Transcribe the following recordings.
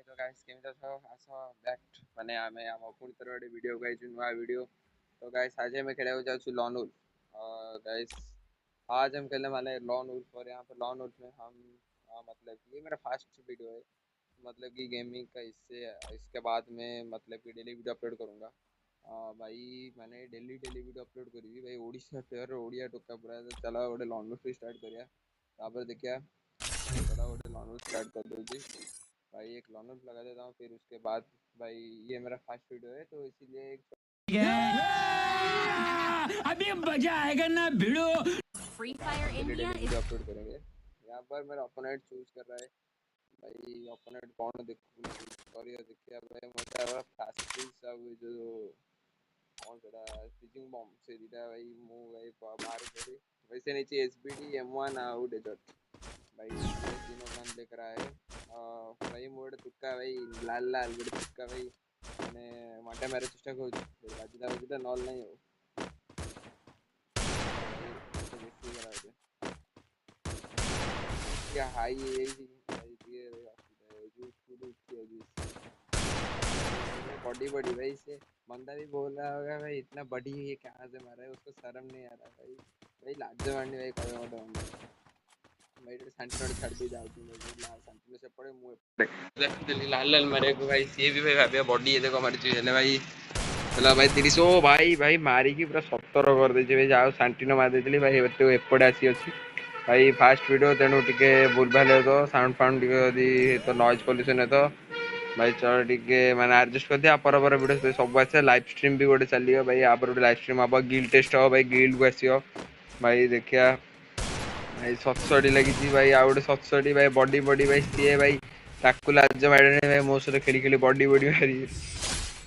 तो गाइस केମିତି ଅଛ ଆସ ବ୍ୟାକ୍ ମାନେ ଆମେ ଆମ ପୁଣି ଥରେ ଗୋଟେ ଭିଡ଼ିଓ ଗାଇଛୁ ନୂଆ वीडियो। तो गाइस आज मैं खेलने जाऊँ लॉन वुल्फ और गाइस आज हम खेलने वाले हैं लॉन वुल्फ। और यहाँ पर लॉन वुल्फ में हम मतलब ये मेरा फर्स्ट वीडियो है, मतलब कि गेमिंग का। इसके बाद में मतलब कि डेली वीडियो अपलोड करूँगा। भाई मैंने डेली वीडियो अपलोड करी भाई ओडिशा प्लेयर ओडिया टोका पूरा चला गोटे लॉन वुल्फ स्टार्ट करिया। तापर देखिया चला गोटे लॉन वुल्फ स्टार्ट कर दूँगी भाई, एक लॉन वुल्फ लगा देता हूँ। फिर उसके बाद भाई ये मेरा फर्स्ट वीडियो है तो इसीलिए अभी मजा आएगा ना भिड़ो। Free Fire India video upload करेंगे। यहाँ पर मेरा ओपोनेंट चूज कर रहा है भाई, ओपोनेंट कौन देखो सॉरी देखिए भाई मजा फास्ट सब जो कौन सा स्टिचिंग बॉम्ब से दिया भाई मु भाई बाहर करी वैसे नीचे एसबीडी M1 आउट डेजर्ट भाई तीनों गन लेकर आए। भाई मोड़ तुक्का भाई लाल लाल गोटे तुक्का भाई मैंने माटे मारे चेष्टा करूँ बाजिदा बाजिदा नॉल नहीं हो क्या हाई बॉडी बॉडी भाई से बंदा भी बोल रहा होगा भाई इतना बड़ी ये कहाँ से मारा है, उसको शर्म नहीं आ रहा भाई। भाई लाज मारनी भाई कोई मोटा बंदा भाई सेंटर छाड़ दे जाओ लाल सेंटर से पड़े मुंह देखते लाल लाल मारे को भाई सी भी भाई भाबे बॉडी ये देखो मारी हेले भाई चला भाई 30 ओ भाई भाई मारी की पूरा 17 कर दे भाई जाओ सांटिनो मार देली भाई एते एपड़े आसी अछि भाई फास्ट वीडियो तेणु टिके बुलभाल तो साउंड फाउंड टिके तो नॉइज पोल्यूशन है तो भाई चल टिके माने एडजस्ट कर दिया पर वीडियो सब आसे लाइव स्ट्रीम भी गोटे चलियो भाई आप गोटे लाइव स्ट्रीम हम गिल्ड टेस्ट हो भाई गिल्ड को आसियो भाई देखिया भाई 760 लगी भाई आ गोटे 760 भाई बॉडी बॉडी भाई सी भाई ताकू लाज मारे भाई मो सहित खेली खेली बॉडी बॉडी मारी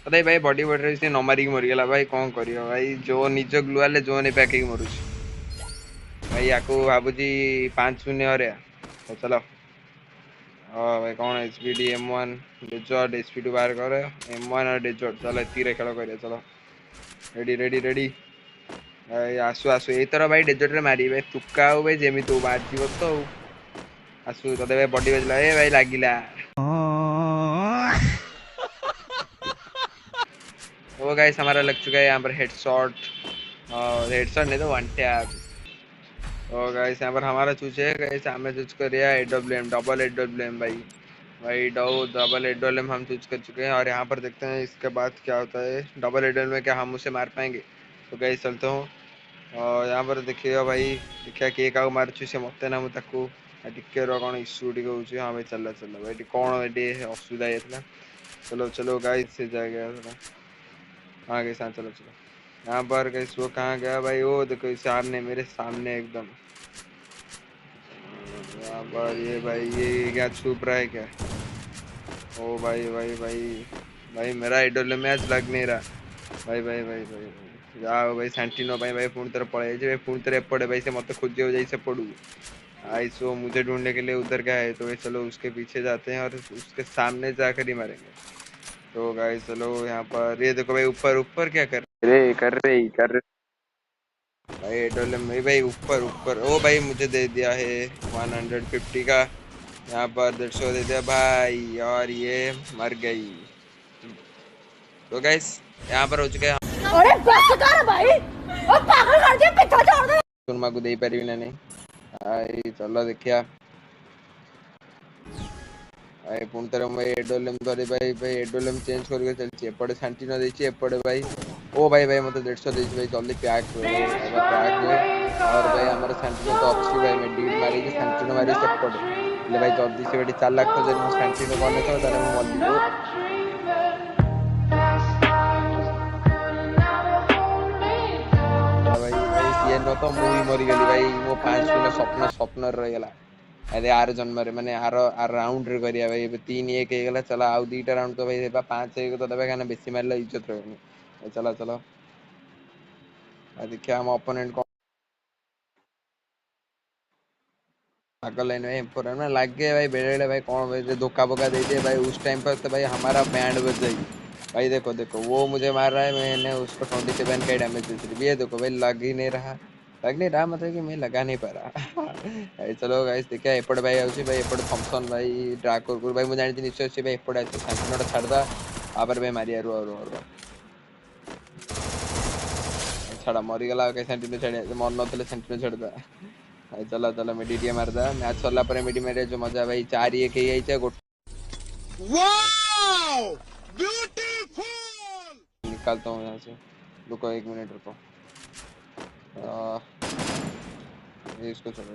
पता भाई बॉडी बॉडी से न मारिक मरीगला भाई कौन कर भाई जो निज ग्लुआल जो नहीं पैक मरुच भाई या भावुची 5-0 हरिया तो चलो। हाँ भाई कौन एसपीडी M1 डेजर्ट एसपी बाहर कर M1 और डेजर्ट चलो तीर खेल कर चलो रेडी रेडी रेडी भाई आसु आसु एथर भाई डेजर्ट रे मारी भाई तुक्का हो भाई जेमी तो बाजी तो आसु तते भाई बॉडी बजला ए भाई लागिला वो गाइस हमारा लग चुका है यहाँ पर हेडशॉट और हेडशॉट नहीं तो वन टैप। और गाइस यहाँ पर हमारा चूज है गाइस हमें चूज कर दिया AWM डबल AWM भाई भाई डबल AWM हम चूज कर चुके हैं। और यहाँ पर देखते हैं इसके बाद क्या होता है डबल AWM में क्या हम उसे मार पाएंगे। तो गाइस चलते हूँ और यहाँ पर देखिए भाई देखिए किए क्या मारुची से मत ना मुझे टिके कौन इश्यू टी हो हाँ भाई चल चल भाई कौन ये असुविधा ये चलो चलो गाइस से जा गया हाँ गई हाँ चलो चलो यहाँ पर गैस वो कहाँ गया भाई वो देखो सामने मेरे सामने एकदम यहाँ पर ये भाई ये क्या छुप रहा है क्या। ओ भाई भाई भाई भाई मेरा आइडल मैच लग नहीं रहा भाई भाई भाई भाई जाओ भाई सैंटिनो भाई भाई पुणी तरह पड़े भाई पुणी तरह एपटे भाई से मत खुद जाई से पड़ू आई सो मुझे ढूंढने के लिए उधर गया है तो भाई चलो उसके पीछे जाते हैं और उसके सामने जाकर ही मारेंगे। तो गाइस चलो यहाँ पर ये देखो भाई ऊपर ऊपर क्या कर रहे भाई एडोलम भाई ऊपर ऊपर ओ भाई मुझे दे दिया है 150 का यहाँ पर 150 दे दिया भाई और ये मर गई। तो गाइस यहाँ पर हो चुके हैं अरे बस कर भाई अब पागल कर दिया पीछे छोड़ दे सुरमा को दे पारी ना नहीं भाई चलो देखिया भाई पुणी तरह मैं एडोलम करे भाई भाई एडोलम चेंज करके चलची एपटे शांति न देची एपटे भाई ओ भाई भाई मतलब 150 देची भाई जल्दी पैक हुए और भाई हमारे शांति तो अच्छी भाई मैं डील मारी के शांति न मारी सेपटे ले भाई जल्दी से बेटी 4 लाख तो जब मैं शांति न करने तो ताले मैं मर दियो भाई भाई ये न तो मूवी मरी गली भाई मो 5 दिन स्वप्न रह गला अरे 8 जन्म रे माने आर राउंड रे करिया भाई 3-1 हे गला चला आउ दीटा राउंड तो भाई 5-1 तो दबे काने बेसी मारला इज्जत रहनी चलो चलो देखिए हम ओपोनेंट को पागल लाइन में इंपोर्टेंट ना लग गए भाई बेड़े भाई कौन भाई धोखा बोका दे दिए भाई उस टाइम पर तो भाई हमारा बैंड बज जाएगी भाई देखो देखो वो मुझे मार रहा है मैंने उसको 27 का डैमेज दे दी ये देखो भाई लग ही नहीं रहा लग नहीं रहा, मतलब कि मैं लगा नहीं पा रहा। भाई चलो गाइस देखिए एपट भाई आउची भाई, एपट थॉमसन भाई, ड्राकोर भाई, मुझे जानी निश्चय अच्छी भाई एपट आते सेंटिनोटा छाड़दा आपर भाई मारिया रो छाड़ा मरीगला के सेंटिनो छाड़े मन नथले सेंटिनो छाड़दा। भाई चला चला मेडी टिए मारदा, मैच सरला परे मेडी मेरे जो मजा भाई 4-1 हे जाइछे वाओ ब्यूटीफुल। निकालता हूँ यहाँ से, रुको 1 मिनट रुको। इसको छोड़ो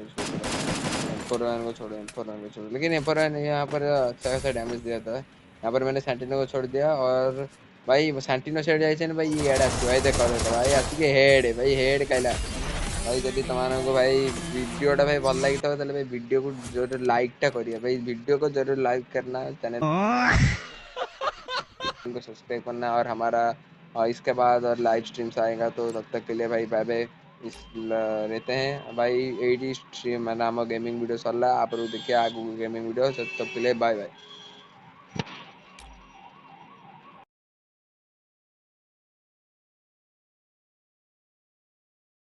M4 को छोड़ो, M4 को छोड़ो, लेकिन M4 ने यहाँ पर अच्छा खासा डैमेज दिया था। यहाँ पर मैंने सैंटिनो को छोड़ दिया और भाई सैंटिनो छेड़ जाए भाई ये हेड आसी भाई देखो देखो भाई आसिक हेड है भाई, हेड कहला भाई जब तुमको भाई वीडियोटा भाई भल लगी था भाई वीडियो को जरूर लाइकटा करिए भाई, वीडियो को जरूर लाइक करना, चैनल को सब्सक्राइब करना और हमारा इसके बाद और लाइव स्ट्रीम्स आएगा, तो तब तक के लिए भाई बाय बाय रहते हैं भाई। 80 स्ट्रीम नाम गेमिंग वीडियो सरला आप देखिए आगू गेमिंग वीडियो, तब तक के लिए बाय बाय।